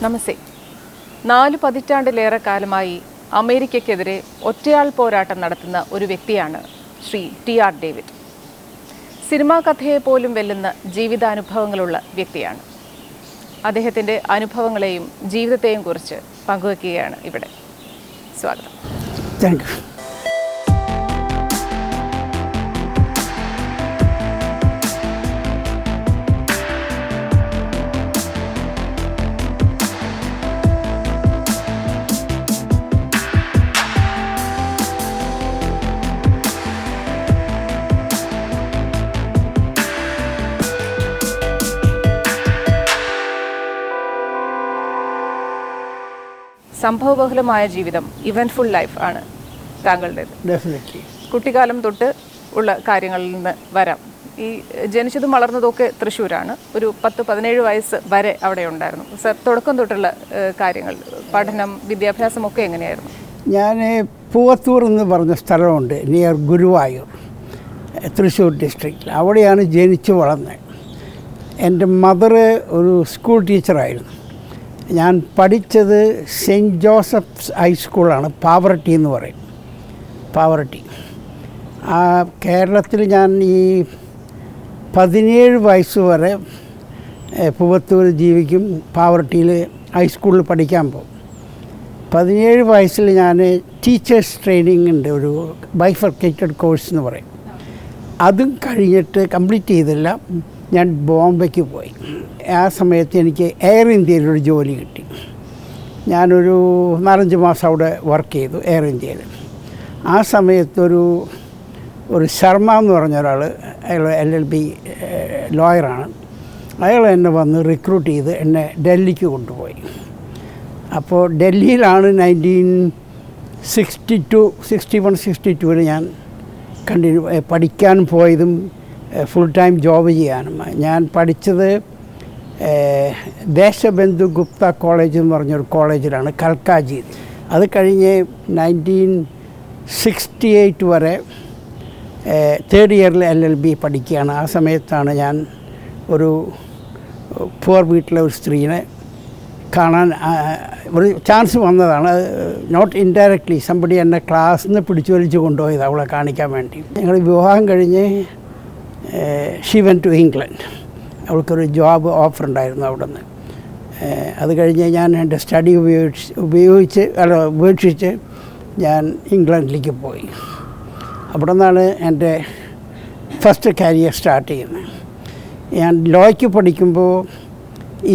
നമസ്തേ. 4 പതിറ്റാണ്ടിലേറെ കാലമായി അമേരിക്കയ്ക്കെതിരെ ഒറ്റയാൾ പോരാട്ടം നടത്തുന്ന ഒരു വ്യക്തിയാണ് ശ്രീ ടി.ആർ. ഡേവിഡ്. സിനിമാ കഥയെ പോലും വെല്ലുന്ന ജീവിതാനുഭവങ്ങളുള്ള വ്യക്തിയാണ്. അദ്ദേഹത്തിൻ്റെ അനുഭവങ്ങളെയും ജീവിതത്തെയും കുറിച്ച് പങ്കുവയ്ക്കുകയാണ് ഇവിടെ. സ്വാഗതം. Thank you. സംഭവബഹുലമായ ജീവിതം, ഇവൻറ്റ്ഫുൾ ലൈഫ് ആണ് താങ്കളുടേത്. ഡെഫിനറ്റ്ലി. കുട്ടിക്കാലം തൊട്ട് ഉള്ള കാര്യങ്ങളിൽ നിന്ന് വരാം. ഈ ജനിച്ചതും വളർന്നതൊക്കെ തൃശ്ശൂരാണ്. ഒരു 10-17 വയസ്സ് വരെ അവിടെ ഉണ്ടായിരുന്നു. സർ, തുടക്കം തൊട്ടുള്ള കാര്യങ്ങൾ, പഠനം, വിദ്യാഭ്യാസമൊക്കെ എങ്ങനെയായിരുന്നു? ഞാൻ പൂവത്തൂർ എന്ന് പറഞ്ഞ സ്ഥലമുണ്ട്, നിയർ ഗുരുവായൂർ, തൃശ്ശൂർ ഡിസ്ട്രിക്റ്റിൽ. അവിടെയാണ് ജനിച്ചു വളർന്നത്. എൻ്റെ മദർ ഒരു സ്കൂൾ ടീച്ചറായിരുന്നു. ഞാൻ പഠിച്ചത് സെൻറ്റ് ജോസഫ്സ് ഹൈസ്കൂളാണ്, പാവറട്ടി എന്ന് പറയും, പാവറട്ടി. കേരളത്തിൽ ഞാൻ ഈ 17 വയസ്സ് വരെ പൂവത്തൂർ ജീവിക്കും, പാവറട്ടിയിൽ ഹൈസ്കൂളിൽ പഠിക്കാൻ പോകും. 17 വയസ്സിൽ ഞാൻ ടീച്ചേഴ്സ് ട്രെയിനിങ് ഉണ്ട്, ഒരു ബൈഫർക്കേറ്റഡ് കോഴ്സ് എന്ന് പറയും. അതും കഴിഞ്ഞിട്ട് കംപ്ലീറ്റ് ചെയ്തില്ല, ഞാൻ ബോംബെക്ക് പോയി. ആ സമയത്ത് എനിക്ക് എയർ ഇന്ത്യയിലൊരു ജോലി കിട്ടി. ഞാനൊരു 4-5 മാസം അവിടെ വർക്ക് ചെയ്തു എയർ ഇന്ത്യയിൽ. ആ സമയത്തൊരു ശർമ്മ എന്ന് പറഞ്ഞ ഒരാൾ, അയാൾ LLB ലോയറാണ്. അയാൾ എന്നെ വന്ന് റിക്രൂട്ട് ചെയ്ത് എന്നെ ഡൽഹിക്ക് കൊണ്ടുപോയി. അപ്പോൾ ഡൽഹിയിലാണ് 1961-62 ഞാൻ പഠിക്കാൻ പോയതും ഫുൾ ടൈം ജോബ് ചെയ്യാനും. ഞാൻ പഠിച്ചത് ദേശബന്ധു ഗുപ്ത കോളേജ് എന്ന് പറഞ്ഞൊരു കോളേജിലാണ്, കൽക്കാജിയിൽ. അത് കഴിഞ്ഞ് 1968 വരെ 3rd ഇയറിൽ LLB പഠിക്കുകയാണ്. ആ സമയത്താണ് ഞാൻ ഒരു പൂർ വീട്ടിലെ ഒരു സ്ത്രീനെ കാണാൻ ഒരു ചാൻസ് വന്നതാണ്. നോട്ട് ഇൻഡയറക്ട്ലി, സംബടി എന്നെ ക്ലാസ്സിൽ നിന്ന് പിടിച്ചു വലിച്ച് കൊണ്ടുപോയത് അവളെ കാണിക്കാൻ വേണ്ടി. ഞങ്ങൾ വിവാഹം കഴിഞ്ഞ് ഷീ വെന്റ് ടു ഇംഗ്ലണ്ട്. അവൾക്കൊരു ജോബ് ഓഫർ ഉണ്ടായിരുന്നു അവിടെ നിന്ന്. അത് കഴിഞ്ഞ് ഞാൻ എൻ്റെ സ്റ്റഡി ഉപേക്ഷിച്ച് ഞാൻ ഇംഗ്ലണ്ടിലേക്ക് പോയി. അവിടെ നിന്നാണ് എൻ്റെ ഫസ്റ്റ് കരിയർ സ്റ്റാർട്ട് ചെയ്യുന്നത്. ഞാൻ ലോയ്ക്ക് പഠിക്കുമ്പോൾ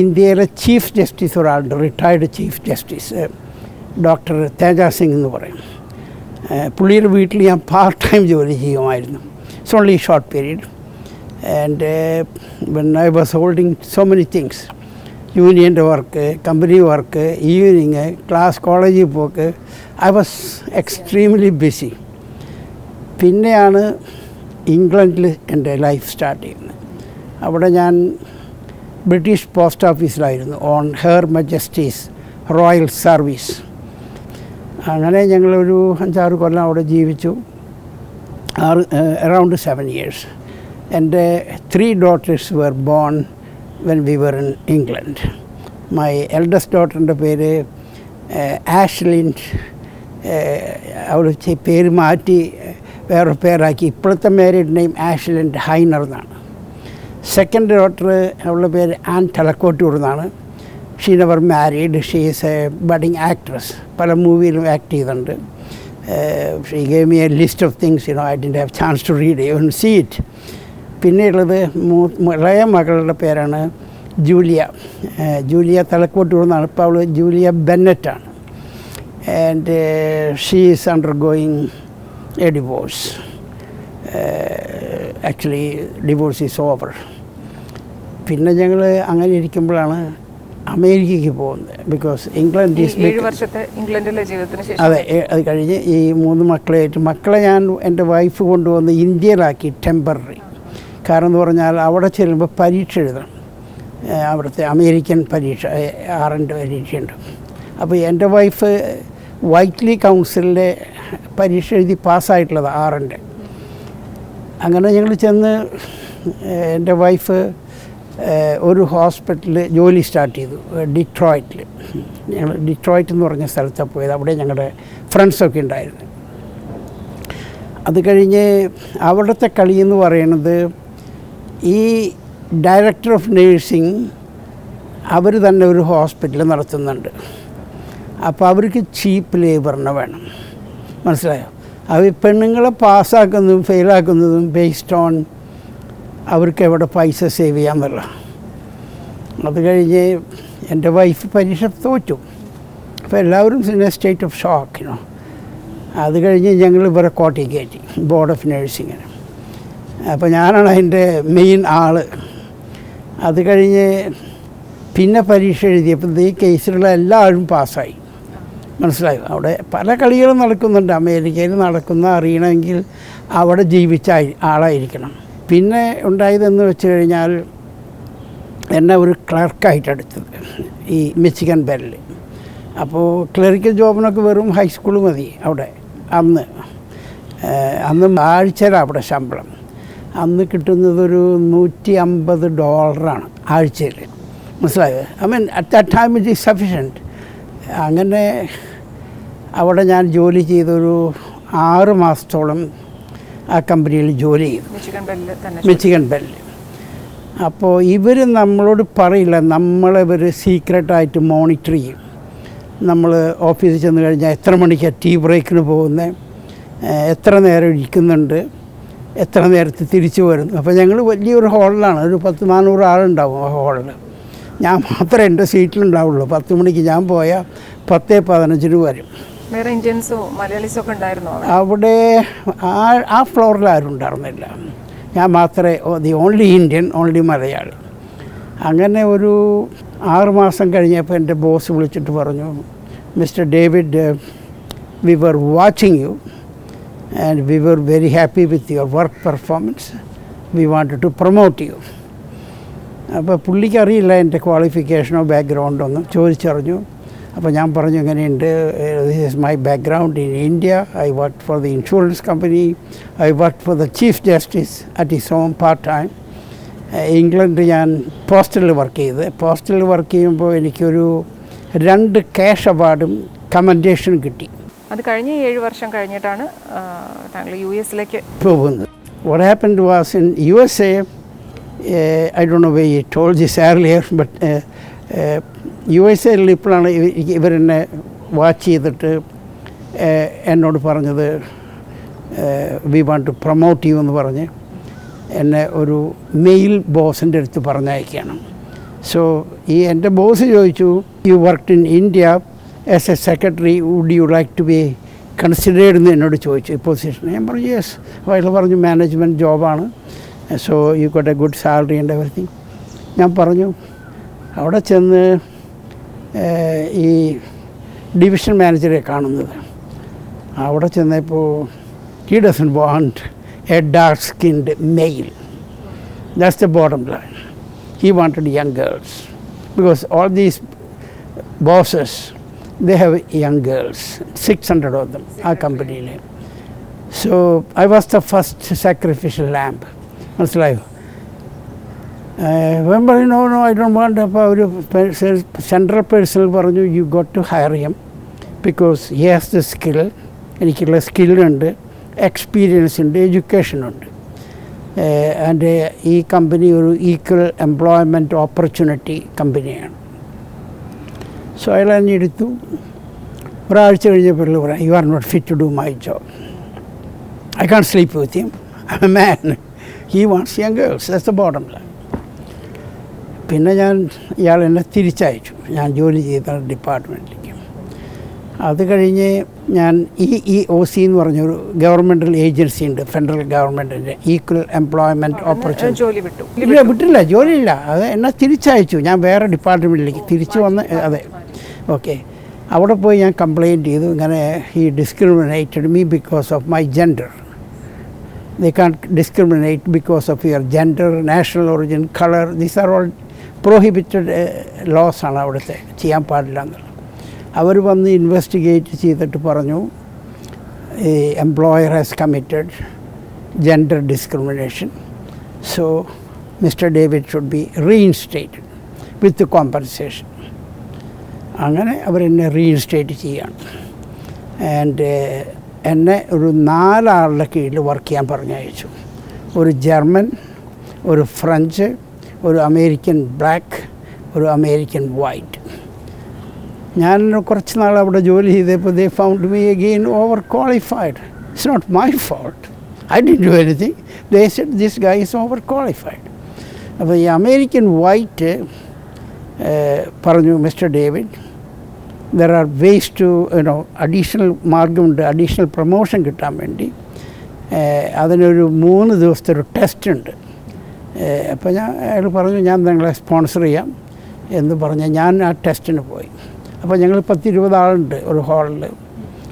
ഇന്ത്യയിലെ ചീഫ് ജസ്റ്റിസ് ഒരാളുണ്ട്, retired chief justice doctor Teja Singh എന്ന് പറയും. പുള്ളിയുടെ വീട്ടിൽ ഞാൻ പാർട്ട് ടൈം ജോലി ചെയ്യുമായിരുന്നു. It's only short period. And when I was holding so many things, യൂണിയൻ്റെ work, company work, evening class, കോളേജിൽ പോക്ക്, ഐ വാസ് എക്സ്ട്രീംലി ബിസി. പിന്നെയാണ് ഇംഗ്ലണ്ടിൽ എൻ്റെ ലൈഫ് സ്റ്റാർട്ട് ചെയ്യുന്നത്. അവിടെ ഞാൻ ബ്രിട്ടീഷ് പോസ്റ്റ് ഓഫീസിലായിരുന്നു, on her majesty's royal service. അങ്ങനെ ഞങ്ങളൊരു 5-6 കൊല്ലം അവിടെ ജീവിച്ചു, അറൗണ്ട് 7 years. എൻ്റെ 3 daughters were born when we were in England. My eldest daughterൻ്റെ പേര് ആഷ്ലിൻ. അവൾ പേര് മാറ്റി വേറെ പേരാക്കി. ഇപ്പോഴത്തെ മാരീഡ് നെയിം ആഷ്ലിൻ ഹൈനർ എന്നാണ്. സെക്കൻഡ് ഡോട്ടർ, അവളുടെ പേര് ആൻ തലക്കോട്ടൂർ എന്നാണ്. She never married. She is a budding actress, പല മൂവിയിലും ആക്ട് ചെയ്തിട്ടുണ്ട്. She gave me a list of things, I didn't have chance to read even see it. പിന്നെയുള്ളത് ഇളയ മകളുടെ പേരാണ് ജൂലിയ തലക്കോട്ടൂർ എന്നാണ്. ഇപ്പോൾ അവൾ ജൂലിയ ബെന്നറ്റാണ്. And she is undergoing a divorce. Actually divorce is over. പിന്നെ ഞങ്ങൾ അങ്ങനെ ഇരിക്കുമ്പോഴാണ് അമേരിക്കയ്ക്ക് പോകുന്നത്. ബിക്കോസ് ഇംഗ്ലണ്ട് ഈസ് 7 വർഷത്തെ ഇംഗ്ലണ്ടിലെ ജീവിതത്തിന് ശേഷം. അതെ, അത് കഴിഞ്ഞ് ഈ 3 മക്കളെ ഞാൻ എൻ്റെ വൈഫ് കൊണ്ടുവന്ന് ഇന്ത്യയിലാക്കി ടെമ്പററി. കാരണം എന്ന് പറഞ്ഞാൽ അവിടെ ചെല്ലുമ്പോൾ പരീക്ഷ എഴുതണം. അവിടുത്തെ അമേരിക്കൻ പരീക്ഷ, ആറിൻ്റെ പരീക്ഷയുണ്ട്. അപ്പോൾ എൻ്റെ വൈഫ് വൈറ്റ്ലി കൗൺസിലിൻ്റെ പരീക്ഷ എഴുതി പാസ്സായിട്ടുള്ളത് 6ൻ്റെ. അങ്ങനെ ഞങ്ങൾ ചെന്ന് എൻ്റെ വൈഫ് ഒരു ഹോസ്പിറ്റലിൽ ജോലി സ്റ്റാർട്ട് ചെയ്തു ഡിട്രോയിറ്റിൽ. ഞങ്ങൾ ഡിട്രോയിറ്റ് എന്ന് പറഞ്ഞ സ്ഥലത്താണ് പോയത്. അവിടെ ഞങ്ങളുടെ ഫ്രണ്ട്സൊക്കെ ഉണ്ടായിരുന്നു. അത് കഴിഞ്ഞ് അവിടുത്തെ കളി എന്ന് പറയുന്നത് ഈ ഡയറക്ടർ ഓഫ് നേഴ്സിംഗ് അവർ തന്നെ ഒരു ഹോസ്പിറ്റൽ നടത്തുന്നുണ്ട്. അപ്പോൾ അവർക്ക് ചീപ്പ് ലേബറിനെ വേണം. മനസ്സിലായോ? അവർ പെണ്ണുങ്ങളെ പാസ്സാക്കുന്നതും ഫെയിലാക്കുന്നതും ബേസ്ഡ് ഓൺ അവർക്ക് എവിടെ പൈസ സേവ് ചെയ്യാമെന്നുള്ള. അത് കഴിഞ്ഞ് എൻ്റെ വൈഫ് പരീക്ഷ തോറ്റു. അപ്പോൾ എല്ലാവരും ഇൻ എ സ്റ്റേറ്റ് ഓഫ് ഷോക്കിനോ. അത് കഴിഞ്ഞ് ഞങ്ങൾ ഇവരെ കോട്ടയിൽ കയറ്റി ബോർഡ് ഓഫ് നേഴ്സിങ്ങിന്. അപ്പോൾ ഞാനാണ് അതിൻ്റെ മെയിൻ ആൾ. അത് കഴിഞ്ഞ് പിന്നെ പരീക്ഷ എഴുതിയപ്പോൾ ഈ കേസിലുള്ള എല്ലാവരും പാസ്സായി. മനസ്സിലായോ? അവിടെ പല കളികളും നടക്കുന്നുണ്ട്. അമേരിക്കയിൽ നടക്കുന്ന അറിയണമെങ്കിൽ അവിടെ ജീവിച്ച ആളായിരിക്കണം. പിന്നെ ഉണ്ടായതെന്ന് വെച്ച് കഴിഞ്ഞാൽ എന്നെ ഒരു ക്ലർക്കായിട്ട് എടുത്തത് ഈ മിച്ചിഗൺ ബെല്ലിൽ. അപ്പോൾ ക്ലറിക്കൽ ജോബിനൊക്കെ വെറും ഹൈസ്കൂൾ മതി അവിടെ. അന്ന് ആഴ്ചയിലാണ് അവിടെ ശമ്പളം. അന്ന് കിട്ടുന്നതൊരു $150 ആഴ്ചയിൽ. മനസ്സിലായോ? I mean at that time it is sufficient. അങ്ങനെ അവിടെ ഞാൻ ജോലി ചെയ്തൊരു 6 മാസത്തോളം ആ കമ്പനിയിൽ ജോലി ചെയ്തു, മിച്ചിഗൺ ബെല്ലിൽ. അപ്പോൾ ഇവർ നമ്മളോട് പറയില്ല, നമ്മളിവർ സീക്രട്ടായിട്ട് മോണിറ്റർ ചെയ്യും. നമ്മൾ ഓഫീസിൽ ചെന്ന് കഴിഞ്ഞാൽ എത്ര മണിക്കാണ് ടീ ബ്രേക്കിന് പോകുന്നത്, എത്ര നേരം ഇരിക്കുന്നുണ്ട്, എത്ര നേരത്തെ തിരിച്ചു വരുന്നു. അപ്പോൾ ഞങ്ങൾ വലിയൊരു ഹോളിലാണ്, ഒരു 100-400 ആളുണ്ടാവും ആ ഹോളിൽ. ഞാൻ മാത്രമേ എൻ്റെ സീറ്റിലുണ്ടാവുള്ളൂ. 10 മണിക്ക് ഞാൻ പോയാൽ 10:15 വരും. വേറെ ഇന്ത്യൻസോ മലയാളീസോ ഒക്കെ ഉണ്ടായിരുന്നോ അവിടെ? ആ ഫ്ലോറിൽ ആരും ഉണ്ടായിരുന്നില്ല. ഞാൻ മാത്രമേ the only Indian, only Malayali. അങ്ങനെ ഒരു 6 മാസം കഴിഞ്ഞപ്പോൾ എൻ്റെ ബോസ് വിളിച്ചിട്ട് പറഞ്ഞു, Mister David, we were watching you and we were very happy with your work performance. We wanted to promote you. അപ്പോൾ പുള്ളിക്ക് അറിയില്ല എൻ്റെ ക്വാളിഫിക്കേഷനോ ബാക്ക്ഗ്രൗണ്ടോ ഒന്നും. ചോദിച്ചറിഞ്ഞു. അപ്പോൾ ഞാൻ പറഞ്ഞു, എങ്ങനെയുണ്ട്, this is my background in India. I work for the insurance company. I work for the chief justice at his home part time. ഇംഗ്ലണ്ടിൽ ഞാൻ പോസ്റ്റലിൽ വർക്ക് ചെയ്ത്. പോസ്റ്റലിൽ വർക്ക് ചെയ്യുമ്പോൾ എനിക്കൊരു 2 ക്യാഷ് അവാർഡും കമൻഡേഷനും കിട്ടി. അത് കഴിഞ്ഞ് 7 വർഷം കഴിഞ്ഞിട്ടാണ് താങ്കൾ US-ലേക്ക് പോകുന്നത്. What happened was in USA, I don't know whether he told this earlier, but USA-ൽ ഇപ്പോഴാണ് ഇവരെന്നെ വാച്ച് ചെയ്തിട്ട് എന്നോട് പറഞ്ഞത്, we want to promote you എന്ന് പറഞ്ഞ് എന്നെ ഒരു മെയിൽ ബോസിൻ്റെ അടുത്ത് പറഞ്ഞയക്കണം. സോ എൻ്റെ ബോസ് ചോദിച്ചു, you worked in India as a secretary, would you like to be considered എന്ന് എന്നോട് ചോദിച്ചു ഈ പൊസിഷൻ. ഞാൻ പറഞ്ഞു യെസ്. അപ്പോൾ അയാൾ പറഞ്ഞു മാനേജ്മെൻറ്റ് ജോബാണ്, so you got a good salary and everything. ഞാൻ പറഞ്ഞു. അവിടെ ചെന്ന് ഈ ഡിവിഷൻ മാനേജറെ കാണുന്നത്. അവിടെ ചെന്നപ്പോൾ he doesn't want a dark-skinned male. That's the bottom line. He wanted young girls because all these bosses, they have young girls, 600 of them, our company. So I was the first sacrificial lamb. മനസ്സിലായോ? പറഞ്ഞു no I don't want. അപ്പോൾ ഒരു central personnel പറഞ്ഞു, you got to hire him because he has the skill. എനിക്കുള്ള സ്കില്ലുണ്ട്, experience ഉണ്ട്, എഡ്യൂക്കേഷനുണ്ട്. And ഈ കമ്പനി ഒരു ഈക്വൽ എംപ്ലോയ്മെൻറ്റ് ഓപ്പർച്യൂണിറ്റി കമ്പനിയാണ്. സോ അയാൾ എന്നെ എടുത്തു. ഒരാഴ്ച കഴിഞ്ഞപ്പോൾ പറയാം, you are not fit to do my job. I can't sleep with him. I'm a man. He wants young girls. That's the bottom line. പിന്നെ ഇയാൾ എന്നെ തിരിച്ചയച്ചു ഞാൻ ജോലി ചെയ്ത ഡിപ്പാർട്ട്മെൻറ്റിലേക്ക്. അത് കഴിഞ്ഞ് ഞാൻ EEOC എന്ന് പറഞ്ഞൊരു ഗവൺമെൻറ്റൽ ഏജൻസി ഉണ്ട്, ഫെഡറൽ ഗവൺമെൻറ്റിൻ്റെ ഈക്വൽ എംപ്ലോയ്മെൻറ്റ് ഓപ്പർച്യൂണിറ്റി. ജോലി വിട്ടു? വിട്ടില്ല, ജോലിയില്ല. അത് എന്നെ തിരിച്ചയച്ചു. ഞാൻ വേറെ ഡിപ്പാർട്ട്മെൻറ്റിലേക്ക് തിരിച്ചു വന്ന്. അതെ, ഓക്കെ. അവിടെ പോയി ഞാൻ കംപ്ലയിൻറ്റ് ചെയ്തു, ഇങ്ങനെ he discriminated me because of my gender. They can't discriminate because of your gender, national origin, color. These are all prohibited laws ആണ് അവിടുത്തെ, ചെയ്യാൻ പാടില്ല എന്നുള്ളത്. അവർ വന്ന് ഇൻവെസ്റ്റിഗേറ്റ് ചെയ്തിട്ട് പറഞ്ഞു, employer has committed gender discrimination. So mister David should be reinstated with compensation. അങ്ങനെ അവരെന്നെ റീഇൻസ്റ്റേറ്റ് ചെയ്യാണ്. ആൻഡ് എന്നെ ഒരു 4 ആളുടെ കീഴിൽ വർക്ക് ചെയ്യാൻ പറഞ്ഞയച്ചു. ഒരു ജർമ്മൻ, ഒരു ഫ്രഞ്ച്, ഒരു അമേരിക്കൻ ബ്ലാക്ക്, ഒരു അമേരിക്കൻ വൈറ്റ്. ഞാൻ കുറച്ച് നാൾ അവിടെ ജോലി ചെയ്തപ്പോൾ they found me again overqualified. It's not my fault. I didn't do anything. They said this guy is overqualified. അപ്പോൾ ഈ അമേരിക്കൻ വൈറ്റ് പറഞ്ഞു, Mister David, there are ways to additional മാർഗമുണ്ട്, അഡീഷണൽ പ്രൊമോഷൻ കിട്ടാൻ വേണ്ടി. അതിനൊരു 3 ദിവസത്തെ ഒരു test ഉണ്ട്. അപ്പോൾ അയാൾ പറഞ്ഞു, ഞാൻ നിങ്ങളെ സ്പോൺസർ ചെയ്യാം എന്ന് പറഞ്ഞ് ഞാൻ ആ ടെസ്റ്റിന് പോയി. അപ്പോൾ ഞങ്ങൾ 10-20 ആളുണ്ട് ഒരു ഹാളിൽ.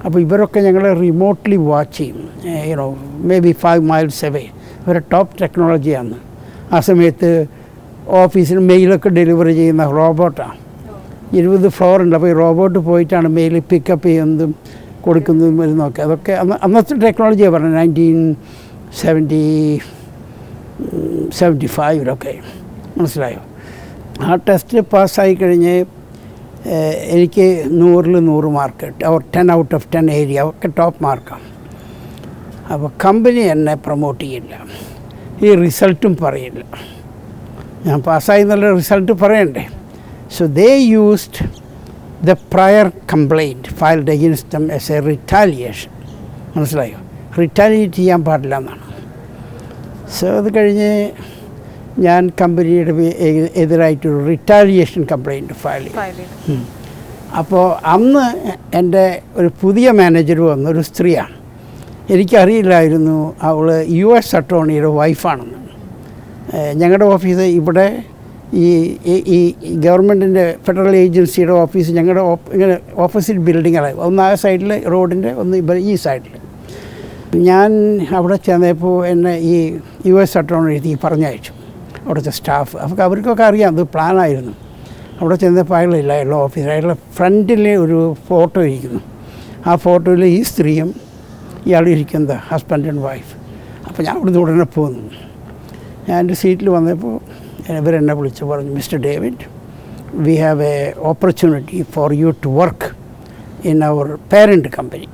അപ്പോൾ ഇവരൊക്കെ ഞങ്ങളെ റിമോട്ട്ലി വാച്ച് ചെയ്യും, മേ ബി 5 miles away. അവരുടെ ടോപ്പ് ടെക്നോളജിയാണ്. ആ സമയത്ത് ഓഫീസിന് മെയിലൊക്കെ ഡെലിവറി ചെയ്യുന്ന റോബോട്ടാണ്. 20 floor ഉണ്ട്. അപ്പോൾ ഈ റോബോട്ട് പോയിട്ടാണ് മെയിൽ പിക്കപ്പ് ചെയ്യുന്നതും കൊടുക്കുന്നതും വരുന്നതൊക്കെ. അതൊക്കെ അന്നത്തെ ടെക്നോളജിയാണ് പറഞ്ഞത്, 1975 മനസ്സിലായോ? ആ ടെസ്റ്റ് പാസ്സായി കഴിഞ്ഞ് എനിക്ക് 100-ൽ 100 മാർക്ക് കിട്ടി. അവർ 10 out of 10 ഏരിയ ഒക്കെ ടോപ്പ് മാർക്കാണ്. അപ്പോൾ കമ്പനി എന്നെ പ്രൊമോട്ട് ചെയ്യില്ല, ഈ റിസൾട്ടും പറയില്ല. ഞാൻ പാസ്സായി എന്നുള്ള റിസൾട്ട് പറയണ്ടേ. So they used the prior complaint filed against them as a retaliation. മനസ്സിലായോ? റിറ്റാലിയേറ്റ് ചെയ്യാൻ പാടില്ല എന്നാണ്. സോ അത് കഴിഞ്ഞ് ഞാൻ കമ്പനിയുടെ എതിരായിട്ടൊരു റിറ്റാലിയേഷൻ കംപ്ലൈൻറ്റ് ഫയൽ ചെയ്തു. അപ്പോൾ അന്ന് എൻ്റെ ഒരു പുതിയ മാനേജർ വന്നു, ഒരു സ്ത്രീയാണ്. എനിക്കറിയില്ലായിരുന്നു അവൾ US അറ്റോർണിയുടെ വൈഫാണെന്ന്. ഞങ്ങളുടെ ഓഫീസ് ഇവിടെ ഈ ഗവൺമെൻറ്റിൻ്റെ ഫെഡറൽ ഏജൻസിയുടെ ഓഫീസ് ഞങ്ങളുടെ ഇങ്ങനെ ഓപ്പോസിറ്റ് ബിൽഡിങ്ങാണ്. ഒന്ന് ആ സൈഡിൽ റോഡിൻ്റെ, ഒന്ന് ഈ സൈഡിൽ. ഞാൻ അവിടെ ചെന്നപ്പോൾ എന്നെ ഈ US അറ്റോർണി പറഞ്ഞയച്ചു അവിടുത്തെ സ്റ്റാഫ്. അപ്പോൾ അവർക്കൊക്കെ അറിയാം അത് പ്ലാനായിരുന്നു. അവിടെ ചെന്നപ്പോൾ അയാളില്ല, അയാളുടെ ഓഫീസ്. അയാളുടെ ഫ്രണ്ടിൽ ഒരു ഫോട്ടോ ഇരിക്കുന്നു. ആ ഫോട്ടോയിൽ ഈ സ്ത്രീയും ഇയാൾ ഇരിക്കുന്നത് ഹസ്ബൻഡ് ആൻഡ് വൈഫ്. അപ്പോൾ ഞാൻ അവിടുന്ന് ഉടനെ പോന്നു. ഞാൻ എൻ്റെ സീറ്റിൽ വന്നപ്പോൾ ഇവരെന്നെ വിളിച്ച് പറഞ്ഞു, Mister David, we have a opportunity for you to work in our parent company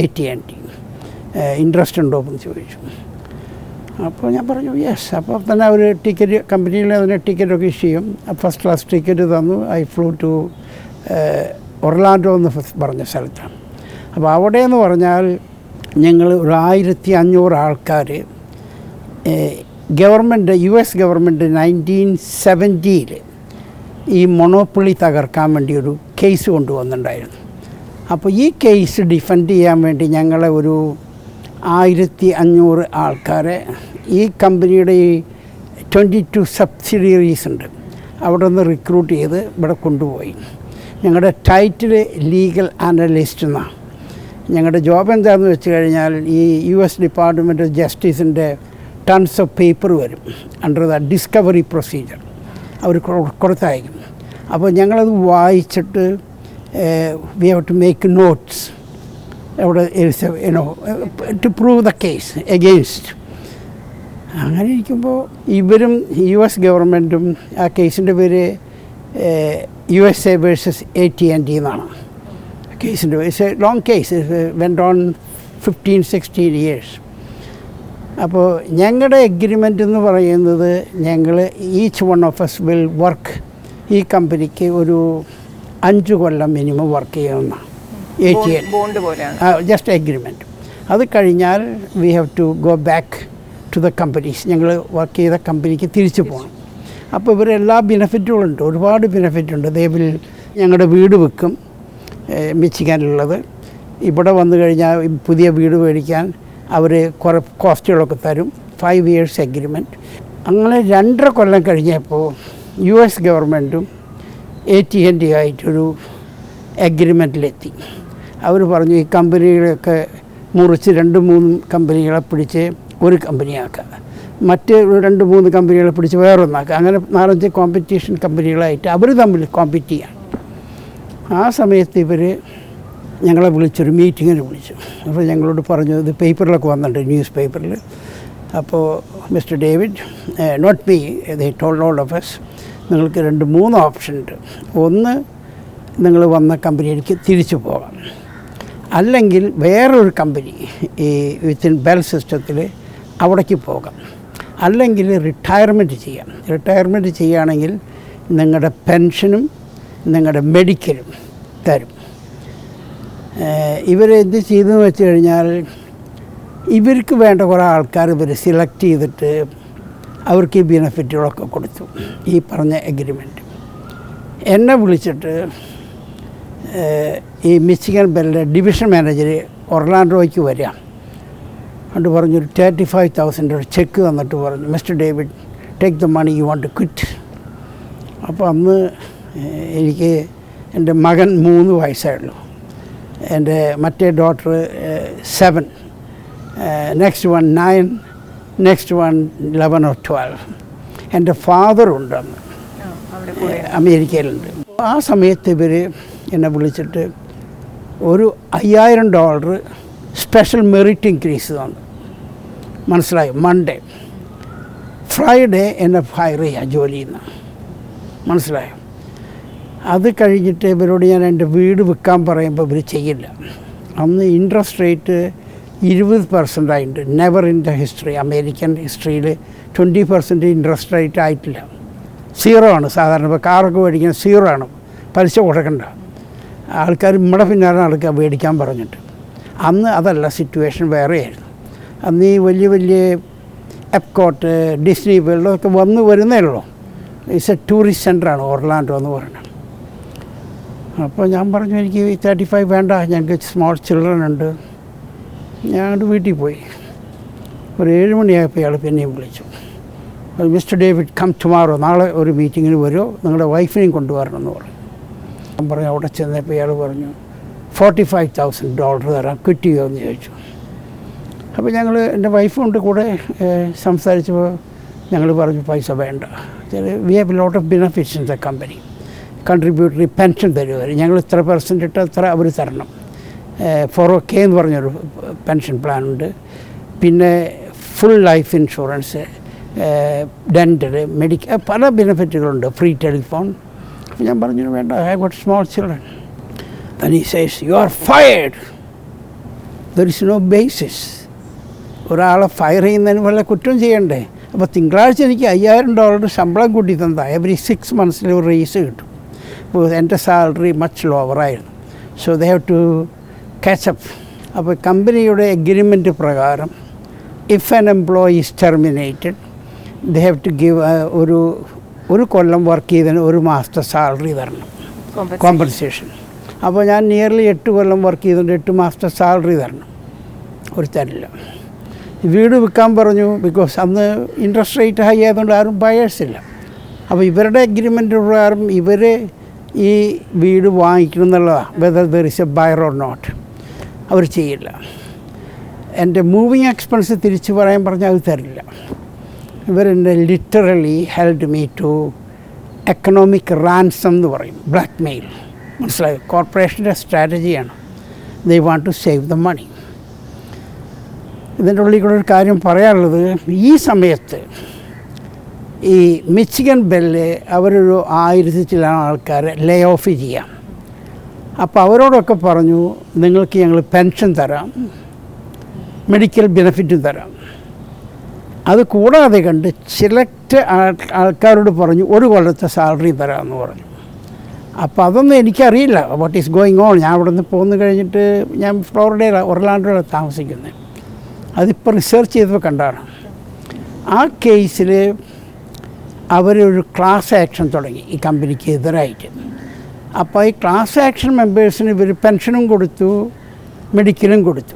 AT&T. Interest ഉണ്ടോ എന്ന് ചോദിച്ചു. അപ്പോൾ ഞാൻ പറഞ്ഞു യെസ്. അപ്പോൾ തന്നെ അവർ ടിക്കറ്റ്, കമ്പനിയിൽ അതിന് ടിക്കറ്റൊക്കെ ഇഷ്യൂ ചെയ്യും. ഫസ്റ്റ് ക്ലാസ് ടിക്കറ്റ് തന്നു. ഐ ഫ്ലൂ ടു ഒർലാൻഡോ എന്ന് പറഞ്ഞ സ്ഥലത്താണ്. അപ്പോൾ അവിടെ എന്ന് പറഞ്ഞാൽ ഞങ്ങൾ ഒരു 1500 ആൾക്കാർ, ഗവൺമെൻറ് US ഗവൺമെൻറ് 1970 ഈ മൊണോപ്പൊളി തകർക്കാൻ വേണ്ടി ഒരു കേസ് കൊണ്ടുവന്നിട്ടുണ്ടായിരുന്നു. അപ്പോൾ ഈ കേസ് ഡിഫെൻഡ് ചെയ്യാൻ വേണ്ടി ഞങ്ങളെ ഒരു 1500 ആൾക്കാരെ ഈ കമ്പനിയുടെ ഈ 22 സബ്സിഡിയറീസ് ഉണ്ട്, അവിടെ നിന്ന് റിക്രൂട്ട് ചെയ്ത് ഇവിടെ കൊണ്ടുപോയി. ഞങ്ങളുടെ ടൈറ്റിൽ ലീഗൽ അനലിസ്റ്റ് എന്നാണ്. ഞങ്ങളുടെ ജോബ് എന്താണെന്ന് വെച്ച് കഴിഞ്ഞാൽ ഈ US ഡിപ്പാർട്ട്മെൻറ്റ് ഓഫ് ജസ്റ്റിസിൻ്റെ ടൺസ് ഓഫ് പേപ്പർ വരും അണ്ടർ ദ ഡിസ്കവറി പ്രൊസീജിയർ, അവർ കൊടുത്തയക്കും. അപ്പോൾ ഞങ്ങളത് വായിച്ചിട്ട് we have to make notes അവിടെ to prove the case against. അങ്ങനെ ഇരിക്കുമ്പോൾ ഇവരും US ഗവൺമെൻറ്റും, ആ കേസിൻ്റെ പേര് USA വേഴ്സസ് AT&T എന്നാണ് കേസിൻ്റെ. It's a long case, went on 15-16 years. അപ്പോൾ ഞങ്ങളുടെ എഗ്രിമെൻ്റ് എന്ന് പറയുന്നത് ഞങ്ങൾ each one of us will work, ഈ കമ്പനിക്ക് ഒരു 5 കൊല്ലം മിനിമം വർക്ക് ചെയ്യണമെന്നാണ്. ബോണ്ട് പോലെയാണ് ജസ്റ്റ് എഗ്രിമെൻറ്റ്. അത് കഴിഞ്ഞാൽ we have to go back to the companies. ഞങ്ങൾ വർക്ക് ചെയ്ത കമ്പനിക്ക് തിരിച്ചു പോകണം. അപ്പോൾ ഇവരെല്ലാ ബെനിഫിറ്റുകളുണ്ട്, ഒരുപാട് ബെനിഫിറ്റുണ്ട്. ദേ ഞങ്ങളുടെ വീട് വിൽക്കും മിച്ചിഗാനിലുള്ളത്. ഇവിടെ വന്നു കഴിഞ്ഞാൽ പുതിയ വീട് മേടിക്കാൻ അവർ കുറേ കോസ്റ്റുകളൊക്കെ തരും. 5 years എഗ്രിമെൻറ്റ്. അങ്ങനെ 2.5 കൊല്ലം കഴിഞ്ഞപ്പോൾ US ഗവൺമെൻറ്റും AT&T ആയിട്ടൊരു എഗ്രിമെൻറ്റിലെത്തി. അവർ പറഞ്ഞു ഈ കമ്പനികളൊക്കെ മുറിച്ച് 2-3 കമ്പനികളെ പിടിച്ച് ഒരു കമ്പനിയാക്കുക, മറ്റ് 2-3 കമ്പനികളെ പിടിച്ച് വേറൊന്നാക്കുക. അങ്ങനെ 4-5 കോമ്പറ്റീഷൻ കമ്പനികളായിട്ട് അവർ തമ്മിൽ കോമ്പീറ്റ് ചെയ്യാം. ആ സമയത്ത് ഇവർ ഞങ്ങളെ വിളിച്ചൊരു മീറ്റിങ്ങിന് വിളിച്ചു. അപ്പോൾ ഞങ്ങളോട് പറഞ്ഞു, ഇത് പേപ്പറിലൊക്കെ വന്നിട്ടുണ്ട്, ന്യൂസ് പേപ്പറിൽ, അപ്പോൾ Mister David, not me, they told all of us, നിങ്ങൾക്ക് 2-3 ഓപ്ഷൻ ഉണ്ട്. ഒന്ന്, നിങ്ങൾ വന്ന കമ്പനിയിലേക്ക് തിരിച്ചു പോകാം, അല്ലെങ്കിൽ വേറൊരു കമ്പനി ഈ വിത്തിൻ ബെൽ സിസ്റ്റത്തിൽ അവിടേക്ക് പോകാം, അല്ലെങ്കിൽ റിട്ടയർമെൻറ്റ് ചെയ്യാം. റിട്ടയർമെൻറ്റ് ചെയ്യുകയാണെങ്കിൽ നിങ്ങളുടെ പെൻഷനും നിങ്ങളുടെ മെഡിക്കലും തരും. ഇവരെന്ത് ചെയ്തെന്ന് വെച്ച് കഴിഞ്ഞാൽ, ഇവർക്ക് വേണ്ട കുറേ ആൾക്കാർ ഇവർ സെലക്ട് ചെയ്തിട്ട് അവർക്ക് ഈ ബെനിഫിറ്റുകളൊക്കെ കൊടുത്തു, ഈ പറഞ്ഞ എഗ്രിമെൻറ്റ്. എന്നെ വിളിച്ചിട്ട് ഈ മിച്ചിഗൻ ബെല്ലിൻ്റെ ഡിവിഷൻ മാനേജർ ഒർലാൻഡോയ്ക്ക് വരിക, അതുകൊണ്ട് പറഞ്ഞൊരു 35,000 ഒരു ചെക്ക് തന്നിട്ട് പറഞ്ഞു, Mister David, take the money, you want to quit. അപ്പോൾ അന്ന് എനിക്ക് എൻ്റെ മകൻ 3 വയസ്സായുള്ളൂ, എൻ്റെ മറ്റേ daughter 7, next one 9, next one 11 or 12. എൻ്റെ ഫാദറുണ്ട് അന്ന് അമേരിക്കയിലുണ്ട്. ആ സമയത്ത് ഇവർ എന്നെ വിളിച്ചിട്ട് ഒരു $5,000 സ്പെഷ്യൽ മെറിറ്റ് ഇൻക്രീസ് തന്നു. മനസ്സിലായോ? മൺഡേ, ഫ്രൈഡേ എന്നെ ഫയർ ചെയ്യുക ജോലിയിൽ നിന്ന്. മനസ്സിലായോ? അത് കഴിഞ്ഞിട്ട് ഇവരോട് ഞാൻ എൻ്റെ വീട് വിൽക്കാൻ പറയുമ്പോൾ ഇവർ ചെയ്യില്ല. അന്ന് ഇൻട്രസ്റ്റ് റേറ്റ് 20% ആയിട്ടുണ്ട്. Never in the history, American ഹിസ്റ്ററിയിൽ 20% ഇൻട്രസ്റ്റ് റേറ്റ് ആയിട്ടില്ല. 0 ആണ് സാധാരണ. ഇപ്പോൾ കാറൊക്കെ മേടിക്കാൻ 0 ആണ്, പലിശ കൊടുക്കണ്ട. ആൾക്കാർ നമ്മുടെ പിന്നാലെ നടക്കുക മേടിക്കാൻ പറഞ്ഞിട്ട്. അന്ന് അതല്ല, സിറ്റുവേഷൻ വേറെയായിരുന്നു. അന്ന് ഈ വലിയ വലിയ എപ്കോട്ട്, ഡിസ്നി വേൾഡ് ഒക്കെ വന്ന് വരുന്നേ ഉള്ളൂ. ഇറ്റ്സ് എ ടൂറിസ്റ്റ് സെൻ്ററാണ് ഒർലാൻഡോ എന്ന് പറയുന്നത്. അപ്പോൾ ഞാൻ പറഞ്ഞു, എനിക്ക് 35 വേണ്ട, ഞങ്ങൾക്ക് സ്മോൾ ചിൽഡ്രൻ ഉണ്ട്. ഞാൻ വീട്ടിൽ പോയി. ഒരു 7 മണിയായപ്പോൾ ഇയാൾ പിന്നെയും വിളിച്ചു, മിസ്റ്റർ ഡേവിഡ്, കം ടുമാറോ, നാളെ ഒരു മീറ്റിങ്ങിന് വരുമോ, നിങ്ങളുടെ വൈഫിനെയും കൊണ്ടുവരണമെന്ന് പറഞ്ഞു. ഞാൻ പറഞ്ഞു, അവിടെ ചെന്നപ്പോൾ ഇയാൾ പറഞ്ഞു, $45,000 തരാം, ക്വിറ്റ് ചെയ്യുമോ എന്ന് ചോദിച്ചു. അപ്പോൾ ഞങ്ങൾ, എൻ്റെ വൈഫുണ്ട് കൂടെ, സംസാരിച്ചപ്പോൾ ഞങ്ങൾ പറഞ്ഞു പൈസ വേണ്ട. We have lot of benefits in the company. Contributory pension തരുമായിരുന്നു. ഞങ്ങൾ ഇത്ര % ഇട്ട് അത്ര അവർ തരണം. 401k എന്ന് പറഞ്ഞൊരു പെൻഷൻ പ്ലാനുണ്ട്. പിന്നെ full life insurance, dental, medical, പല ബെനിഫിറ്റുകളുണ്ട്, ഫ്രീ ടെലിഫോൺ. അപ്പോൾ ഞാൻ പറഞ്ഞു വേണ്ട, I got small children. Then he says, you are fired. There is no basis. ഒരാളെ ഫയർ ചെയ്യുന്നതിന് വല്ല കുറ്റം ചെയ്യണ്ടേ? അപ്പോൾ തിങ്കളാഴ്ച എനിക്ക് $5,000 ശമ്പളം കൂട്ടി തന്നാൽ എവറി 6 months ഒരു റേസ് കിട്ടും. അപ്പോൾ എൻ്റെ സാലറി മച്ച് ലോവറായിരുന്നു. So they have to catch up. അപ്പോൾ കമ്പനിയുടെ എഗ്രിമെൻറ്റ് പ്രകാരം if an employee is terminated, they have to give ഒരു കൊല്ലം വർക്ക് ചെയ്തതിന് 1 മാസത്തെ സാലറി തരണം, കോമ്പൻസേഷൻ. അപ്പോൾ ഞാൻ നിയർലി 8 കൊല്ലം വർക്ക് ചെയ്തിട്ട് 8 മാസത്തെ സാലറി തരണം. ഒരു തരില്ല. വീട് വിൽക്കാൻ പറഞ്ഞു, ബിക്കോസ് അന്ന് ഇൻട്രസ്റ്റ് റേറ്റ് ഹൈ ആയതുകൊണ്ട് ആരും ബയേഴ്സില്ല. അപ്പോൾ ഇവരുടെ എഗ്രിമെൻ്റ് പ്രകാരം ഇവർ ഈ വീട് വാങ്ങിക്കണം എന്നുള്ളതാണ്, whether there is a buyer or not. അവർ ചെയ്യില്ല. എൻ്റെ മൂവിങ് എക്സ്പെൻസ് തിരിച്ച് പറയാൻ പറഞ്ഞാൽ അത് തരില്ല. ഇവരെന്നെ literally held me to economic ransom എന്ന് പറയും, ബ്ലാക്ക് മെയിൽ. മനസ്സിലായി? കോർപ്പറേഷൻ്റെ സ്ട്രാറ്റജിയാണ്. They want to save the money. ഇതിൻ്റെ ഉള്ളിൽ കൂടെ ഒരു കാര്യം പറയാനുള്ളത്, ഈ സമയത്ത് ഈ മിച്ചിഗൻ ബെല്ല് അവരൊരു 1000 ചില ആൾക്കാരെ ലേ ഓഫ് ചെയ്യാം. അപ്പോൾ അവരോടൊക്കെ പറഞ്ഞു, നിങ്ങൾക്ക് ഞങ്ങൾ പെൻഷൻ തരാം, മെഡിക്കൽ ബെനിഫിറ്റും തരാം. അത് കൂടാതെ കണ്ട് സെലക്ട് ആൾക്കാരോട് പറഞ്ഞു 1 കൊല്ലത്തെ സാലറി തരാമെന്ന് പറഞ്ഞു. അപ്പോൾ അതൊന്നും എനിക്കറിയില്ല, വാട്ട് ഈസ് ഗോയിങ് ഓൺ. ഞാൻ അവിടെ നിന്ന് പോന്നു കഴിഞ്ഞിട്ട് ഞാൻ ഫ്ലോറിഡയിൽ, ഒർലാൻഡോയിലാണ് താമസിക്കുന്നത്. അതിപ്പോൾ റിസർച്ച് ചെയ്തപ്പോൾ കണ്ടാണ്. ആ കേസിൽ അവരൊരു ക്ലാസ് ആക്ഷൻ തുടങ്ങി ഈ കമ്പനിക്ക് എതിരായിട്ട്. അപ്പോൾ ഈ ക്ലാസ് ആക്ഷൻ മെമ്പേഴ്സിന് ഇവർ പെൻഷനും കൊടുത്തു, മെഡിക്കലും കൊടുത്തു.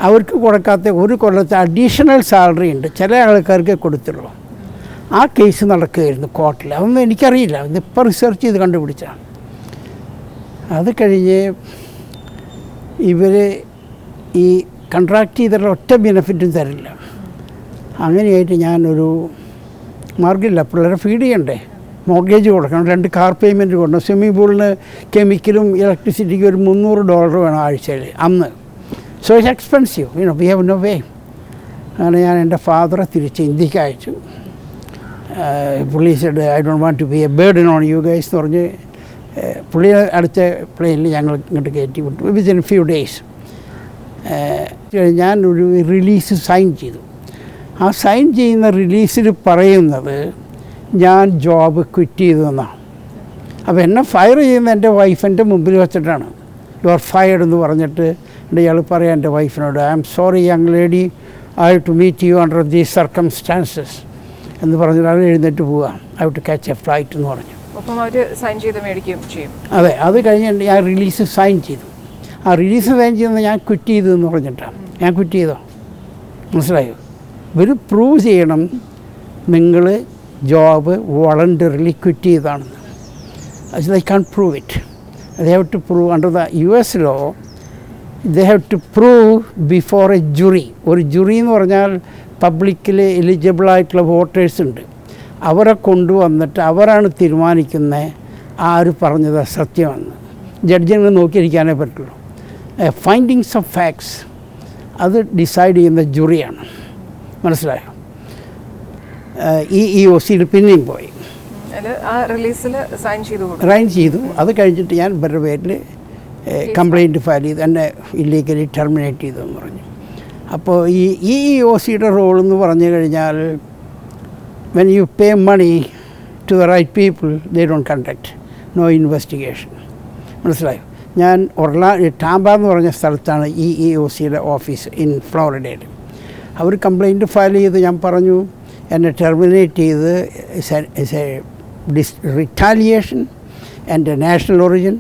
അവർക്ക് കൊടുക്കാത്ത 1 കൊല്ലത്തെ അഡീഷണൽ സാലറി ഉണ്ട്, ചില ആൾക്കാർക്ക് കൊടുത്തുള്ളൂ. ആ കേസ് നടക്കുകയായിരുന്നു കോർട്ടിൽ. അതൊന്നും എനിക്കറിയില്ല, ഇതിപ്പോൾ റിസർച്ച് ചെയ്ത് കണ്ടുപിടിച്ചാണ്. അത് കഴിഞ്ഞ് ഇവർ ഈ കൺട്രാക്ട് ചെയ്തിട്ടുള്ള ഒറ്റ ബെനിഫിറ്റും തരില്ല. അങ്ങനെയായിട്ട് ഞാനൊരു മാർഗ്ഗമില്ല, പിള്ളേരെ ഫീഡ് ചെയ്യണ്ടേ, മോർഗേജ് കൊടുക്കണം, 2 കാർ പേയ്മെൻറ്റ് കൊടുക്കണം, സ്വിമ്മിംഗ് പൂളിന് കെമിക്കലും ഇലക്ട്രിസിറ്റിക്ക് ഒരു $300 വേണം ആഴ്ചയിൽ അന്ന്. So it's expensive, we have no way. അങ്ങനെ ഞാൻ എൻ്റെ ഫാദറെ തിരിച്ച് ഇന്ത്യക്ക് അയച്ചു. പുള്ളി said I don't want to be a burden on you guys എന്ന് പറഞ്ഞ് പുള്ളി അടുത്ത പ്ലെയിനിൽ ഞങ്ങൾ ഇങ്ങോട്ട് കയറ്റി വിട്ടു. വിത്തിൻ ഫ്യൂ ഡേയ്സ് ഞാൻ ഒരു റിലീസ് സൈൻ ചെയ്തു. ആ സൈൻ ചെയ്യുന്ന റിലീസിൽ പറയുന്നത് ഞാൻ ജോബ് ക്വിറ്റ് ചെയ്തു എന്നാണ്. അപ്പോൾ എന്നെ ഫയർ ചെയ്യുന്ന എൻ്റെ വൈഫിൻ്റെ മുമ്പിൽ വെച്ചിട്ടാണ്. യു ആർ ഫയർഡ് എന്ന് പറഞ്ഞിട്ട് ഇയാൾ പറയാം എൻ്റെ വൈഫിനോട്, I am sorry young lady, I have to meet you under these circumstances എന്ന് പറഞ്ഞിട്ട് അത് എഴുന്നേറ്റ് പോവുക. I have to catch a flight എന്ന് പറഞ്ഞു. ഒപ്പം അവർ സൈൻ ചെയ്ത് മേടിക്കുകയും ചെയ്യും. അതെ, അത് കഴിഞ്ഞ് ഞാൻ റിലീസ് സൈൻ ചെയ്തു. ആ റിലീസ് സൈൻ ചെയ്യുന്നത് ഞാൻ ക്വിറ്റ് ചെയ്തു എന്ന് പറഞ്ഞിട്ടാണ്. ഞാൻ ക്വിറ്റ് ചെയ്തോ, മനസ്സിലായോ? ഇവർ പ്രൂവ് ചെയ്യണം നിങ്ങൾ ജോബ് വോളണ്ടറിലി ക്വിറ്റ് ചെയ്തതാണെന്ന്. They can't prove it. They have to prove under the US law, they have to prove before a jury. ഒരു ജുറി എന്ന് പറഞ്ഞാൽ പബ്ലിക്കിൽ എലിജിബിൾ ആയിട്ടുള്ള വോട്ടേഴ്സ് ഉണ്ട്. അവരെ കൊണ്ടുവന്നിട്ട് അവരാണ് തീരുമാനിക്കുന്നത് ആര് പറഞ്ഞത് സത്യമെന്ന്. ജഡ്ജിനെ നോക്കിയിരിക്കാനേ പറ്റുള്ളൂ. ഫൈൻഡിങ്സ് ഓഫ് ഫാക്ട്സ് അത് ഡിസൈഡ് ചെയ്യുന്ന ജുറിയാണ്, മനസ്സിലായോ? ഈ OC പിന്നെയും പോയി ആ റിലീസിൽ സൈൻ ചെയ്തു. അത് കഴിഞ്ഞിട്ട് ഞാൻ ഇവരുടെ പേരിൽ കംപ്ലയിൻറ്റ് ഫയൽ ചെയ്ത് എന്നെ ഇല്ലീഗലി ടെർമിനേറ്റ് ചെയ്തു എന്ന് പറഞ്ഞു. അപ്പോൾ ഈ OCയുടെ റോൾ എന്ന് പറഞ്ഞു കഴിഞ്ഞാൽ when you pay money to the right people they don't conduct no investigation, മനസ്സിലായോ? ഞാൻ ടാമ്പ എന്ന് പറഞ്ഞ സ്ഥലത്താണ് ഈ OCയുടെ ഓഫീസ് ഇൻ ഫ്ലോറിഡയിൽ. അവർ കംപ്ലയിൻറ്റ് ഫയൽ ചെയ്ത് ഞാൻ പറഞ്ഞു എന്നെ ടെർമിനേറ്റ് ചെയ്ത് retaliation and national origin,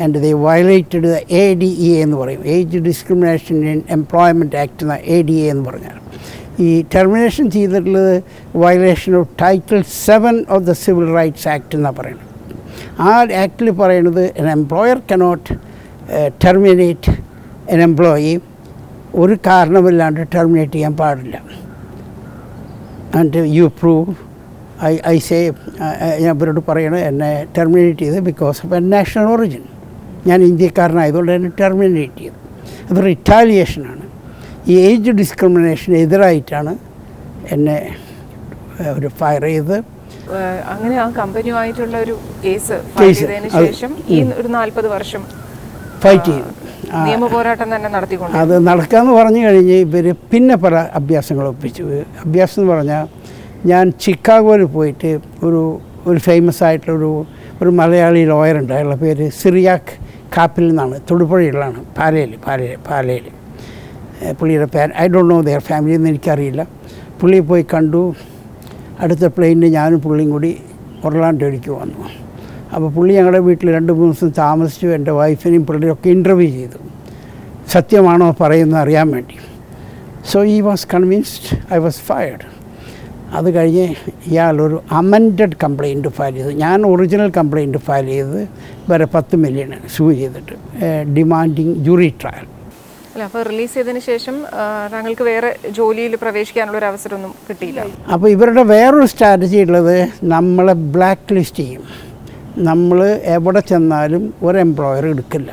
and they violated the ADA എന്ന് പറയും, age discrimination in employment act എന്ന ADA എന്ന് പറഞ്ഞാൽ. ഈ ടെർമിനേഷൻ ചെയ്തിട്ടുള്ളത് violation of title 7 of the civil rights act എന്നാണ് പറയുന്നത്. ആ ആക്ടിൽ പറയുന്നത് N employer cannot terminate N employee, ഒരു കാരണമില്ലാണ്ട് ടെർമിനേറ്റ് ചെയ്യാൻ പാടില്ല. And you prove I say ഞാൻ അവരോട് പറയണത് എന്നെ ടെർമിനേറ്റ് ചെയ്ത് because of A national origin, ഞാൻ ഇന്ത്യക്കാരനായതുകൊണ്ട് എന്നെ ടെർമിനേറ്റ് ചെയ്തു. അത് റിറ്റാലിയേഷനാണ്. ഈ ഏജ് ഡിസ്ക്രിമിനേഷന് എതിരായിട്ടാണ് എന്നെ ഒരു ഫയർ ചെയ്ത്. അങ്ങനെ ആ കമ്പനിയുമായിട്ടുള്ള ഒരു കേസ് ചെയ്തതിന് ശേഷം ഈ ഒരു 40 വർഷം ഫൈറ്റ് ചെയ്തു, നിയമ പോരാട്ടം തന്നെ നടത്തിക്കൊണ്ട്. അത് നടക്കാമെന്ന് പറഞ്ഞു കഴിഞ്ഞ് ഇവർ പിന്നെ പല അഭ്യാസങ്ങൾ ഒപ്പിച്ചു. അഭ്യാസം എന്ന് പറഞ്ഞാൽ ഞാൻ ചിക്കാഗോയിൽ പോയിട്ട് ഒരു ഫേമസ് ആയിട്ടുള്ളൊരു മലയാളി ലോയറുണ്ട്. അയാളുടെ പേര് സിറിയാക്ക് കാപ്പിൽ നിന്നാണ്, തൊടുപുഴയിലാണ്, പാലയിൽ. പുള്ളിയുടെ I don't know there family എന്ന് എനിക്കറിയില്ല. പുള്ളിയെ പോയി കണ്ടു. അടുത്ത പ്ലെയിനിൽ ഞാനും പുള്ളിയും കൂടി ഒർലാൻഡോയിലേക്ക് വന്നു. അപ്പോൾ പുള്ളി ഞങ്ങളുടെ വീട്ടിൽ 2-3 ദിവസം താമസിച്ചു. എൻ്റെ വൈഫിനെയും പുള്ളിയൊക്കെ ഇൻ്റർവ്യൂ ചെയ്തു, സത്യമാണോ പറയുന്നത് അറിയാൻ വേണ്ടി. So he was convinced I was fired. അത് കഴിഞ്ഞ് ഇയാളൊരു അമെൻഡഡ് കംപ്ലയിൻറ്റ് ഫയൽ ചെയ്തു. ഞാൻ ഒറിജിനൽ കംപ്ലയിൻറ്റ് ഫയൽ ചെയ്ത് വരെ 10 മില്യൺ സൂ ചെയ്തിട്ട് ഡിമാൻഡിങ് ജൂറി ട്രയൽ. അല്ല, അപ്പോൾ റിലീസ് ചെയ്തതിന് ശേഷം താങ്കൾക്ക് വേറെ ജോലിയിൽ പ്രവേശിക്കാനുള്ളൊരു അവസരമൊന്നും കിട്ടിയില്ല. അപ്പോൾ ഇവരുടെ വേറൊരു സ്ട്രാറ്റജി ഉള്ളത് നമ്മളെ ബ്ലാക്ക് ലിസ്റ്റ് ചെയ്യും. നമ്മൾ എവിടെ ചെന്നാലും ഒരു എംപ്ലോയർ എടുക്കില്ല.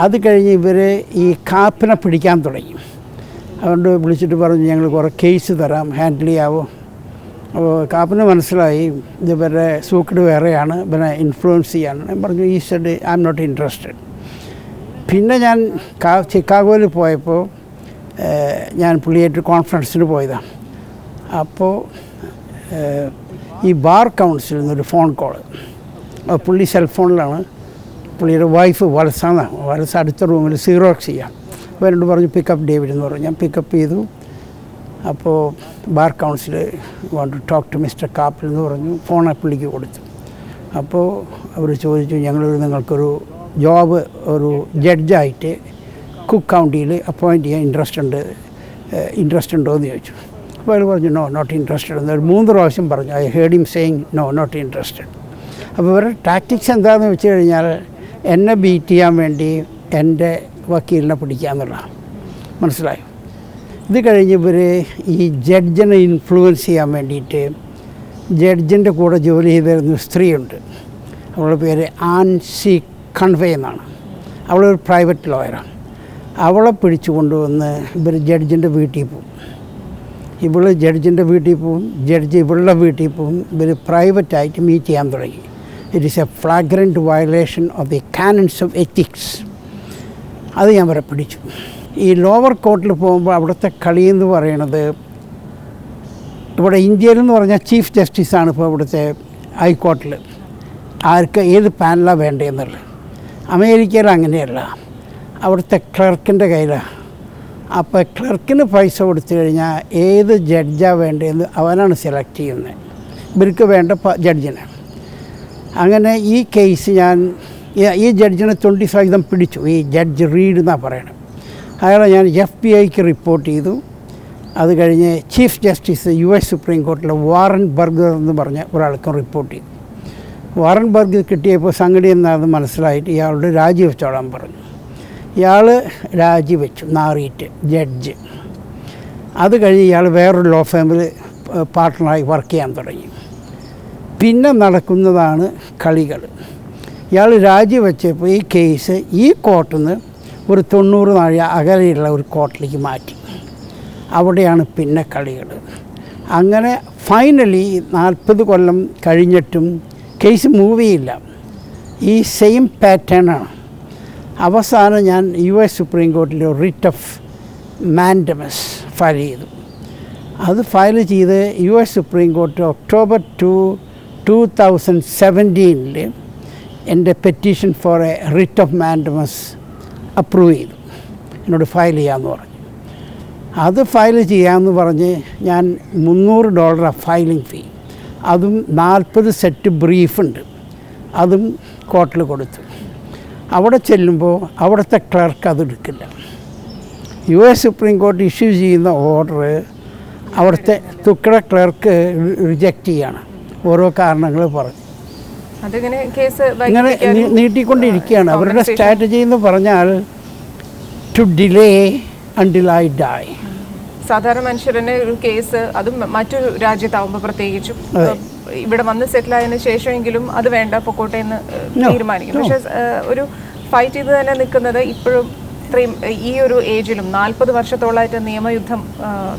അത് കഴിഞ്ഞ് ഇവർ ഈ കാപ്പിനെ പിടിക്കാൻ തുടങ്ങി. അതുകൊണ്ട് വിളിച്ചിട്ട് പറഞ്ഞു ഞങ്ങൾ കുറേ കേസ് തരാം, ഹാൻഡിൽ ചെയ്യാവോ? അപ്പോൾ കാപ്പിന് മനസ്സിലായി ഇവരുടെ സൂക്കട് വേറെയാണ്, ഇവരെ ഇൻഫ്ലുവൻസ് ചെയ്യാണ്. ഞാൻ പറഞ്ഞു ഈ said I am not interested. പിന്നെ ഞാൻ ചിക്കാഗോയിൽ പോയപ്പോൾ ഞാൻ പുള്ളിയായിട്ട് കോൺഫറൻസിന് പോയതാണ്. അപ്പോൾ ഈ ബാർ കൗൺസിലിൽ നിന്നൊരു ഫോൺ കോള്. പുള്ളി സെൽഫോണിലാണ്. പുള്ളിയുടെ വൈഫ് വലസ അടുത്ത റൂമിൽ സീറോക്സ് ചെയ്യാം. അപ്പോൾ എന്നോട് പറഞ്ഞു പിക്കപ്പ് ഡേവിഡ് എന്ന് പറഞ്ഞു. ഞാൻ പിക്കപ്പ് ചെയ്തു. അപ്പോൾ bar council want to talk to mister Kappil എന്ന് പറഞ്ഞു. ഫോൺ പുള്ളിക്ക് കൊടുത്തു. അപ്പോൾ അവർ ചോദിച്ചു നിങ്ങൾക്കൊരു ജോബ് ഒരു ജഡ്ജായിട്ട് കുക്ക് കൗണ്ടിയിൽ അപ്പോയിൻറ്റ് ചെയ്യാൻ ഇൻട്രസ്റ്റ് ഉണ്ടോ എന്ന് ചോദിച്ചു. അപ്പോൾ അയാൾ പറഞ്ഞു നോ നോട്ട് ഇൻട്രസ്റ്റഡ് എന്ന് 3 പ്രാവശ്യം പറഞ്ഞു. I heard him saying no not interested. അപ്പോൾ ഇവരുടെ ടാക്ടിക്സ് എന്താണെന്ന് വെച്ച് കഴിഞ്ഞാൽ എന്നെ ബീറ്റ് ചെയ്യാൻ വേണ്ടി എൻ്റെ വക്കീലിനെ പിടിക്കുക എന്നുള്ളതാണ്, മനസ്സിലായോ? ഇത് കഴിഞ്ഞ് ഇവർ ഈ ജഡ്ജിനെ ഇൻഫ്ലുവൻസ് ചെയ്യാൻ വേണ്ടിയിട്ട് ജഡ്ജിൻ്റെ കൂടെ ജോലി ചെയ്തിരുന്ന സ്ത്രീയുണ്ട്. അവളുടെ പേര് ആൻസി കൺവേ എന്നാണ്. അവളൊരു പ്രൈവറ്റ് ലോയറാണ്. അവളെ പിടിച്ചു കൊണ്ടുവന്ന് ഇവർ ജഡ്ജിൻ്റെ വീട്ടിൽ പോകും. ഇവള് ജഡ്ജിൻ്റെ വീട്ടിൽ പോവും, ജഡ്ജ് ഇവളുടെ വീട്ടിൽ പോവും, ഇവർ പ്രൈവറ്റായിട്ട് മീറ്റ് ചെയ്യാൻ തുടങ്ങി. It is a flagrant violation of the canons of ethics. അത് ഞാൻ വരെ പിടിച്ചു. ഈ ലോവർ കോർട്ടിൽ പോകുമ്പോൾ അവിടുത്തെ കളി എന്ന് പറയണത്, ഇവിടെ ഇന്ത്യയിലെന്ന് പറഞ്ഞാൽ ചീഫ് ജസ്റ്റിസാണ് ഇപ്പോൾ ഇവിടുത്തെ ഹൈക്കോർട്ടിൽ, ആർക്ക് ഏത് പാനലാണ് വേണ്ടതെന്നുള്ളത്. അമേരിക്കയിൽ അങ്ങനെയല്ല, അവിടുത്തെ ക്ലർക്കിൻ്റെ കയ്യിലാണ്. അപ്പോൾ ക്ലർക്കിന് പൈസ കൊടുത്തു കഴിഞ്ഞാൽ ഏത് ജഡ്ജാണ് വേണ്ടതെന്ന് അവനാണ് സെലക്ട് ചെയ്യുന്നത്, ഇവർക്ക് വേണ്ട ജഡ്ജിനെ. അങ്ങനെ ഈ കേസ് ഈ ജഡ്ജിനെ 25 പിടിച്ചു. ഈ ജഡ്ജ് റീഡ് എന്നാണ് പറയണത്. അയാളെ ഞാൻ FBI റിപ്പോർട്ട് ചെയ്തു. അത് കഴിഞ്ഞ് ചീഫ് ജസ്റ്റിസ് US സുപ്രീം കോർട്ടിലെ വാറൻ ബർഗർ എന്ന് പറഞ്ഞ ഒരാൾക്കും റിപ്പോർട്ട് ചെയ്തു. വാറൻ ബർഗർ കിട്ടിയപ്പോൾ സംഗതി എന്നാണെന്ന് മനസ്സിലായിട്ട് ഇയാളോട് രാജിവെച്ചോളാൻ പറഞ്ഞു. ഇയാൾ രാജിവെച്ചു, നാറിയിട്ട് ജഡ്ജ്. അത് കഴിഞ്ഞ് ഇയാൾ വേറൊരു ലോ ഫേമിൽ പാർട്ട്ണറായി വർക്ക് ചെയ്യാൻ തുടങ്ങി. പിന്നെ നടക്കുന്നതാണ് കളികൾ. ഇയാൾ രാജിവെച്ചപ്പോൾ ഈ കേസ് ഈ കോർട്ടിൽ നിന്ന് ഒരു 90 നാഴി അകലെയുള്ള ഒരു കോർട്ടിലേക്ക് മാറ്റി. അവിടെയാണ് പിന്നെ കളികൾ. അങ്ങനെ ഫൈനലി 40 കൊല്ലം കഴിഞ്ഞിട്ടും കേസ് മൂവ് ചെയ്യില്ല. ഈ സെയിം പാറ്റേണാണ്. അവസാനം ഞാൻ US സുപ്രീം കോർട്ടിൽ റിറ്റ് ഓഫ് മാൻഡമസ് ഫയൽ ചെയ്തു. അത് ഫയൽ ചെയ്ത് US സുപ്രീം കോർട്ട് October 2017 എൻ്റെ petition for a writ of mandamus approve ചെയ്തു. എന്നോട് ഫയൽ ചെയ്യാമെന്ന് പറഞ്ഞു. അത് ഫയൽ ചെയ്യാമെന്ന് പറഞ്ഞ് ഞാൻ $300 ഫയലിംഗ് ഫീ, അതും 40 സെറ്റ് ബ്രീഫുണ്ട്, അതും കോർട്ടിൽ കൊടുത്തു. അവിടെ ചെല്ലുമ്പോൾ അവിടുത്തെ ക്ലർക്ക് അതെടുക്കില്ല. US സുപ്രീം കോർട്ട് ഇഷ്യൂ ചെയ്യുന്ന ഓർഡർ അവിടുത്തെ തുക്കട ക്ലർക്ക് റിജക്റ്റ് ചെയ്യാണ്, ഓരോ കാരണങ്ങൾ പറഞ്ഞു. ഇങ്ങനെ നീട്ടിക്കൊണ്ടിരിക്കുകയാണ്. അവരുടെ സ്ട്രാറ്റജി എന്ന് പറഞ്ഞാൽ to delay until I die. സാധാരണ മനുഷ്യരനെ ഒരു കേസ്, അതും മറ്റൊരു രാജ്യത്താവുമ്പോൾ പ്രത്യേകിച്ചും ഇവിടെ വന്ന് സെറ്റിൽ ആയതിനു ശേഷമെങ്കിലും അത് വേണ്ട പൊക്കോട്ടെ എന്ന് തീരുമാനിക്കും. പക്ഷെ ഒരു ഫൈറ്റ് ചെയ്ത് തന്നെ നിൽക്കുന്നത് ഇപ്പോഴും ഈ ഒരു ഏജിലും 40 വർഷത്തോളമായിട്ട് നിയമയുദ്ധം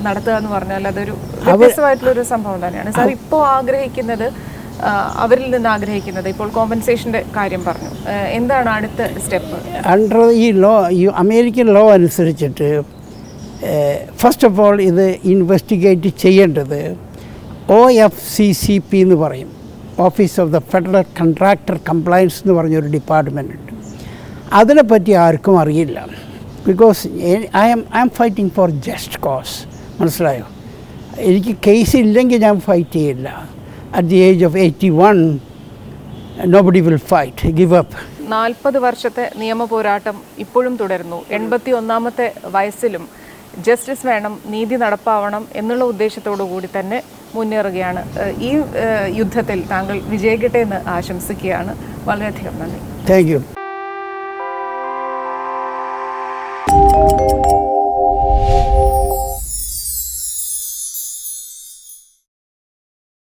നടത്തുക എന്ന് പറഞ്ഞാൽ അതൊരു വ്യത്യസ്തമായിട്ടുള്ളൊരു സംഭവം തന്നെയാണ്. സാർ ഇപ്പോൾ ആഗ്രഹിക്കുന്നത്, അവരിൽ നിന്ന് ആഗ്രഹിക്കുന്നത്, ഇപ്പോൾ കോമ്പൻസേഷൻ്റെ കാര്യം പറഞ്ഞു, എന്താണ് അടുത്ത സ്റ്റെപ്പ്? അണ്ടർ ഈ അമേരിക്കൻ ലോ അനുസരിച്ചിട്ട് ഫസ്റ്റ് ഓഫ് ഓൾ ഇത് ഇൻവെസ്റ്റിഗേറ്റ് ചെയ്യേണ്ടത് OFCCP എന്ന് പറയും, office of the federal contractor compliance എന്ന് പറഞ്ഞൊരു ഡിപ്പാർട്ട്മെൻ്റ് ഉണ്ട്. അതിനെപ്പറ്റി ആർക്കും അറിയില്ല. Because I am fighting for just cause. മനസ്സിലായോ? എനിക്ക് കേസ് ഇല്ലെങ്കിൽ ഞാൻ ഫൈറ്റ് ചെയ്യില്ല. At the age of 81, nobody will fight, give up. 40 വർഷത്തെ നിയമ പോരാട്ടം ഇപ്പോഴും തുടരുന്നു. 81ാമത്തെ വയസ്സിലും ജസ്റ്റിസ് വേണം, നീതി നടപ്പാവണം എന്നുള്ള ഉദ്ദേശത്തോടു കൂടി തന്നെ മുന്നേറുകയാണ്. ഈ യുദ്ധത്തിൽ താങ്കൾ വിജയിക്കട്ടെ എന്ന് ആശംസിക്കുകയാണ്. വളരെയധികം നന്ദി. Thank you.